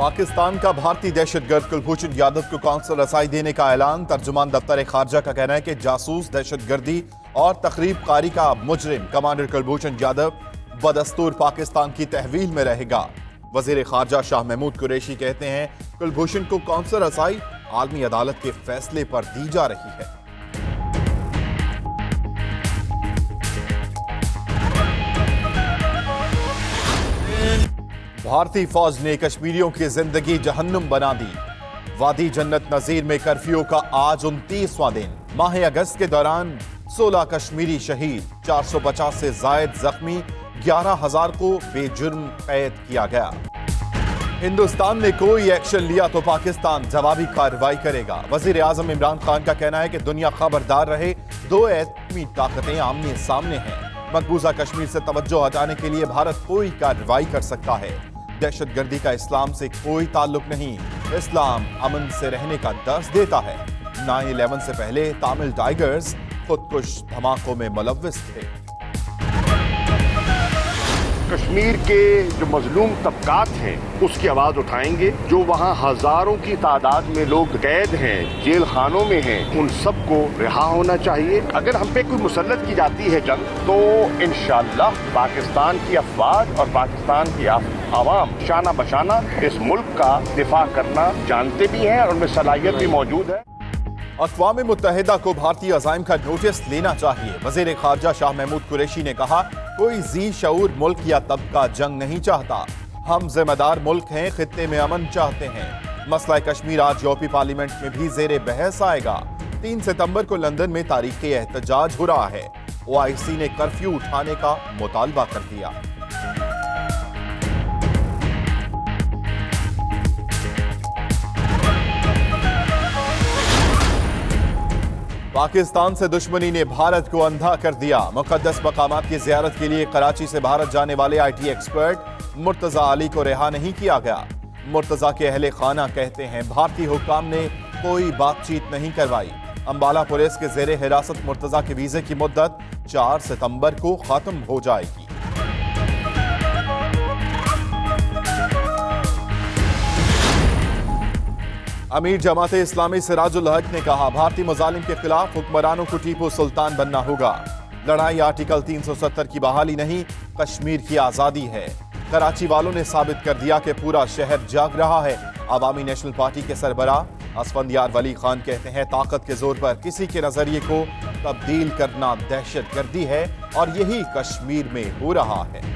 पाकिस्तान का भारतीय दहशतगर्द कुलभूषण यादव को कौंसल रसाई देने का ऐलान। तर्जुमान दफ्तर खारजा का कहना है कि जासूस, दहशतगर्दी और तखरीब कारी का मुजरिम कमांडर कुलभूषण यादव बदस्तूर पाकिस्तान की तहवील में रहेगा। वजीर खारजा शाह महमूद कुरैशी कहते हैं कुलभूषण को कौंसल रसाई आलमी अदालत के फैसले पर दी जा रही है। भारतीय फौज ने कश्मीरियों की जिंदगी जहन्नुम बना दी। वादी जन्नत नजीर में कर्फ्यू का आज 29वां दिन। माह अगस्त के दौरान 16 कश्मीरी शहीद, 450 से जायद जख्मी, 11,000 को बेजुर्म कैद किया गया। हिंदुस्तान ने कोई एक्शन लिया तो पाकिस्तान जवाबी कार्रवाई करेगा। वजीर आजम इमरान खान का कहना है कि दुनिया खबरदार रहे, दो एटमी ताकतें आमने सामने हैं। मकबूजा कश्मीर से तवज्जो हटाने के लिए भारत कोई कार्रवाई कर सकता है। दहशतगर्दी का इस्लाम से कोई ताल्लुक नहीं, इस्लाम अमन से रहने का दर्स देता है। 9/11 से पहले तामिल टाइगर्स खुदकुश धमाकों में मुलव्विस थे। कश्मीर के जो मजलूम तबकात हैं उसकी आवाज उठाएंगे। जो वहाँ हजारों की तादाद में लोग कैद हैं, जेल खानों में हैं, उन सबको रिहा होना चाहिए। अगर हम पे कोई मुसल्लत की जाती है जंग, तो इंशाअल्लाह पाकिस्तान की अफवाज और पाकिस्तान की आवाम शाना बशाना इस मुल्क का दिफा करना जानते भी हैं और उनमें सलाहियत भी मौजूद है। अक़वाम मुत्तहिदा को भारतीय अज़ाइम का नोटिस लेना चाहिए। वज़ीर ख़ारजा शाह महमूद कुरैशी ने कहा कोई जी शऊर मुल्क या तबका जंग नहीं चाहता। हम जिम्मेदार मुल्क हैं, खित्ते में अमन चाहते हैं। मसला कश्मीर आज यूरोपीय पार्लियामेंट में भी ज़ेरे बहस आएगा। 3 सितंबर को लंदन में तारीख़ी एहतजाज हो रहा है। OIC ने कर्फ्यू उठाने का मुतालबा कर दिया। पाकिस्तान से दुश्मनी ने भारत को अंधा कर दिया। मुकद्दस मकामात की ज़ियारत के लिए कराची से भारत जाने वाले IT एक्सपर्ट मुर्तज़ा अली को रिहा नहीं किया गया। मुर्तज़ा के अहले खाना कहते हैं भारतीय हुक्काम ने कोई बातचीत नहीं करवाई। अंबाला पुलिस के ज़ेरे हिरासत मुर्तज़ा के वीज़े की मुद्दत 4 सितंबर को खत्म हो जाएगी। अमीर जमात इस्लामी सिराजुल हक ने कहा भारतीय मुजालिम के खिलाफ हुक्मरानों को टीपू सुल्तान बनना होगा। लड़ाई आर्टिकल 370 की बहाली नहीं, कश्मीर की आजादी है। कराची वालों ने साबित कर दिया कि पूरा शहर जाग रहा है। अवामी नेशनल पार्टी के सरबराह असफंदियार वली खान कहते हैं ताकत के जोर पर किसी के नजरिए को तब्दील करना दहशतगर्दी है और यही कश्मीर में हो रहा है।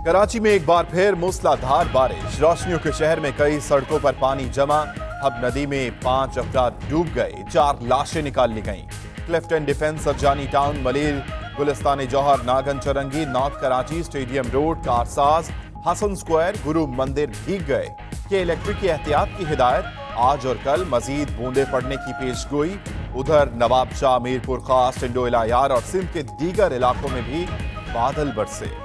कराची में एक बार फिर मूसलाधार बारिश। रोशनियों के शहर में कई सड़कों पर पानी जमा। हब नदी में 5 अफराद डूब गए, 4 लाशें निकाल ली गईं। Clifton defence, Surjani town, Malir, Gulistan Jauhar, Nagan Chowrangi, north Karachi, stadium road, Karsaz, Hassan square, Guru Mandir भीग गए। के इलेक्ट्रिक की एहतियात की हिदायत। आज और कल मजीद बूंदे पड़ने की पेशगोई। उधर नवाब शाह, मीरपुर खास, टिंडो इलायार और सिंध के दीगर इलाकों में भी बादल बरसे।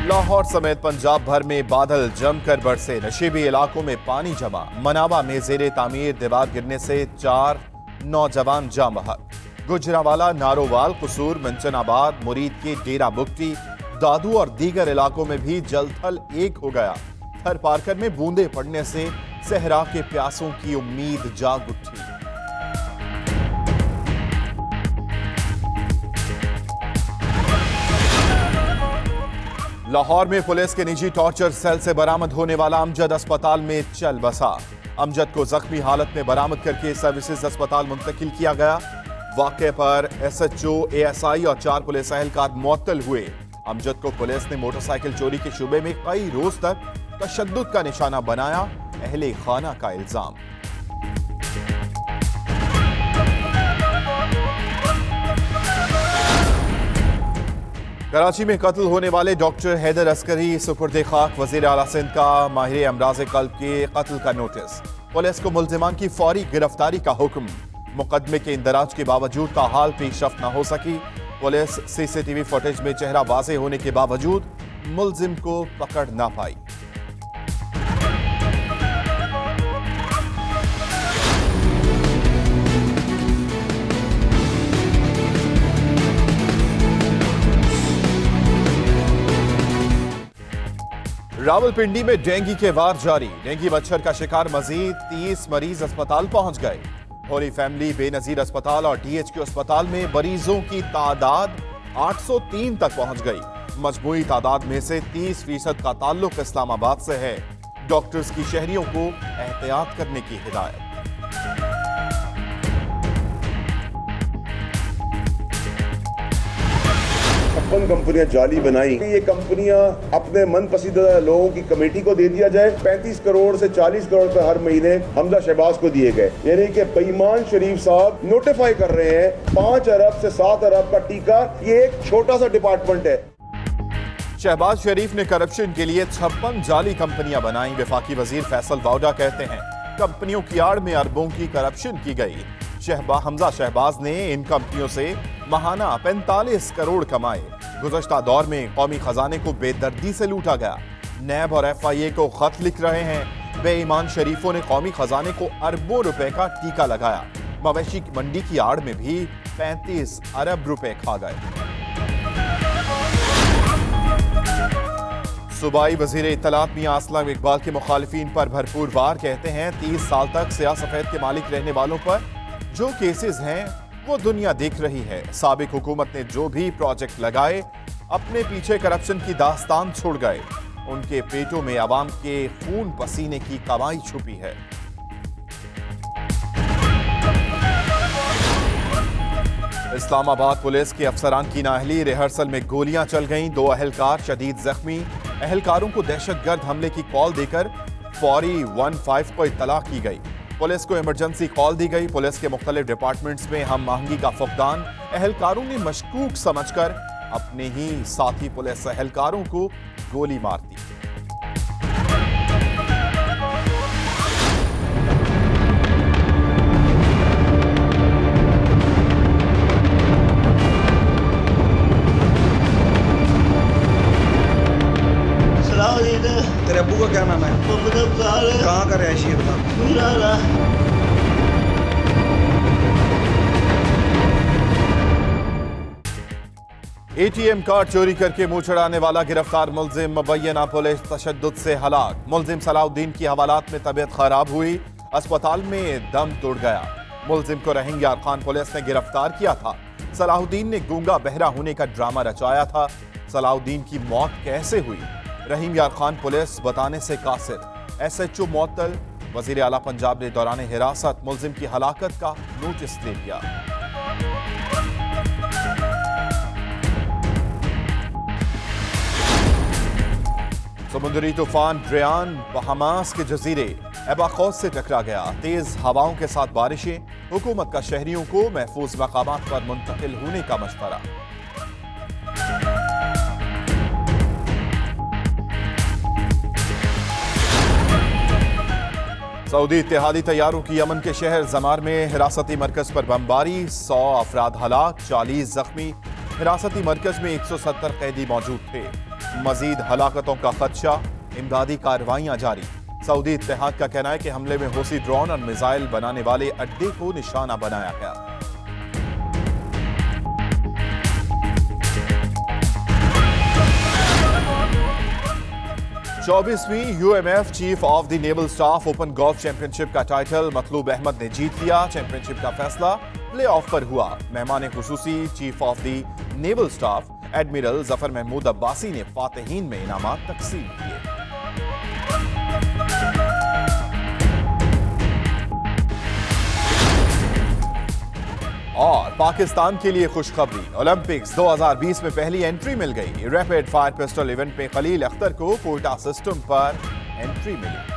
लाहौर समेत पंजाब भर में बादल जमकर बरसे। नशीबी इलाकों में पानी जमा। मनावा में जेरे तामीर दीवार गिरने से 4 नौजवान जाम बहक। गुजरावाला, नारोवाल, कसूर, मंचनाबाद, मुरीद के डेरा बुक्टी, दादू और दीगर इलाकों में भी जलथल एक हो गया। थर पारकर में बूंदे पड़ने से सहरा के प्यासों की उम्मीद जाग उठी। लाहौर में पुलिस के निजी टॉर्चर सेल से बरामद होने वाला अमजद अस्पताल में चल बसा। अमजद को जख्मी हालत में बरामद करके सर्विसेज अस्पताल मुंतकिल किया गया। वाक़े पर SHO, ASI और 4 पुलिस एहलकार मुअत्तल हुए। अमजद को पुलिस ने मोटरसाइकिल चोरी के शुबे में कई रोज तक तशद्दुद का निशाना बनाया। अहले खाना का इल्जाम। कराची में कत्ल होने वाले डॉक्टर हैदर अस्करी सुपुर्द खाक। वजीर आला सिंध का माहिर अमराज कल्ब के कत्ल का नोटिस। पुलिस को मुल्जिमान की फौरी गिरफ्तारी का हुक्म। मुकदमे के इंदराज के बावजूद ताहाल पेशरफ्त न हो सकी। पुलिस सीसीटीवी फुटेज में चेहरा वाज़े होने के बावजूद मुल्जिम को पकड़ ना पाई। रावलपिंडी में डेंगू के वार जारी। डेंगू मच्छर का शिकार मजीद 30 मरीज अस्पताल पहुंच गए। होली फैमिली, बेनजीर अस्पताल और डीएचक्यू अस्पताल में मरीजों की तादाद 803 तक पहुंच गई। मजमूई तादाद में से 30% का ताल्लुक इस्लामाबाद से है। डॉक्टर्स की शहरियों को एहतियात करने की हिदायत। कंपनियां जाली बनाई। ये कंपनियां अपने मनपसंदीदा लोगों की कमेटी को दे दिया जाए। 35 करोड़ से 40 करोड़ रुपए हर महीने हमजा शहबाज को दिए गए। यानी कि बेईमान शरीफ साहब नोटिफाई कर रहे हैं 5 अरब से 7 अरब का टीका। ये एक छोटा सा डिपार्टमेंट है। शहबाज शरीफ ने करप्शन के लिए 56 जाली कंपनियां बनाई। वफाकी वजीर फैसल वाउडा कहते हैं कंपनियों की आड़ में अरबों की करप्शन की गई। हमजा शहबाज ने इन कंपनियों से महाना 45 करोड़ कमाए। गुज़श्ता दौर में कौमी खजाने को बेदर्दी से लूटा गया। नैब और FIA को खत लिख रहे हैं। बेईमान शरीफों ने कौमी खजाने को अरबों रुपए का टीका लगाया। मवेशी की मंडी की आड़ में भी 35 अरब रुपए खा गए। सूबाई वजीर इत्तलात मियां असलम इकबाल के मुखालिफिन पर भरपूर वार। कहते हैं 30 साल तक स्याह सफेद के मालिक रहने वालों पर जो केसेस हैं वो दुनिया देख रही है। साबिक हुकूमत ने जो भी प्रोजेक्ट लगाए अपने पीछे करप्शन की दास्तान छोड़ गए। उनके पेटों में आवाम के खून पसीने की कमाई छुपी है। इस्लामाबाद पुलिस के अफसरान की नाअहली। रिहर्सल में गोलियां चल गईं। 2 अहलकार शदीद जख्मी। अहलकारों को दहशतगर्द हमले की कॉल देकर फौरी 15 को इत्तला की गई। पुलिस को इमरजेंसी कॉल दी गई। पुलिस के मुख्तलिफ डिपार्टमेंट्स में हम आहंगी का फुकदान। अहलकारों ने मशकूक समझकर अपने ही साथी पुलिस अहलकारों को गोली मार दी। तेरे अब्बू का क्या नाम है? कहाँ का रहायशी है बता। ATM कार्ड चोरी करके मुंह चढ़ाने वाला गिरफ्तार मुल्जिम। मुबैना पुलिस तशद्दुद से हलाक। मुल्जिम सलाउद्दीन की हवालात में तबीयत खराब हुई, अस्पताल में दम तोड़ गया। मुल्जिम को रहीम यार खान पुलिस ने गिरफ्तार किया था। सलाउद्दीन ने गूंगा बहरा होने का ड्रामा रचाया था। सलाउद्दीन की मौत कैसे हुई, रहीम यार खान पुलिस बताने से कासिर। SHO मुअत्तल। वजीर आला पंजाब ने दौरान हिरासत मुल्जिम की हलाकत का नोटिस ले लिया। समुद्री तूफान ड्रियान बहामास के जजीरे एबाकोस से टकरा गया। तेज हवाओं के साथ बारिशें। हुकूमत का शहरियों को महफूज मकामात पर मुंतकिल होने का मशवरा। सऊदी इत्तेहादी तैयारों की यमन के शहर जमार में हिरासती मरकज पर बमबारी। 100 अफराद हलाक, 40 जख्मी। हिरासती मरकज में 170 कैदी मौजूद थे। मजीद हलाकतों का खदशा। इमदादी कार्रवाइयां जारी। सऊदी इत्तेहाद का कहना है कि हमले में हूसी ड्रोन और मिसाइल बनाने वाले अड्डे को निशाना बनाया गया। 24वीं UMF chief of the naval staff open golf championship का टाइटल मतलूब अहमद ने जीत लिया। चैंपियनशिप का फैसला प्ले ऑफ पर हुआ। मेहमान खुसूसी chief of the naval staff admiral Zafar Mahmood Abbasi ने फातिहीन में इनामात तकसीम किए। और पाकिस्तान के लिए खुशखबरी, ओलंपिक्स 2020 में पहली एंट्री मिल गई। रैपिड फायर पिस्टल इवेंट में खलील अख्तर को कोटा सिस्टम पर एंट्री मिली।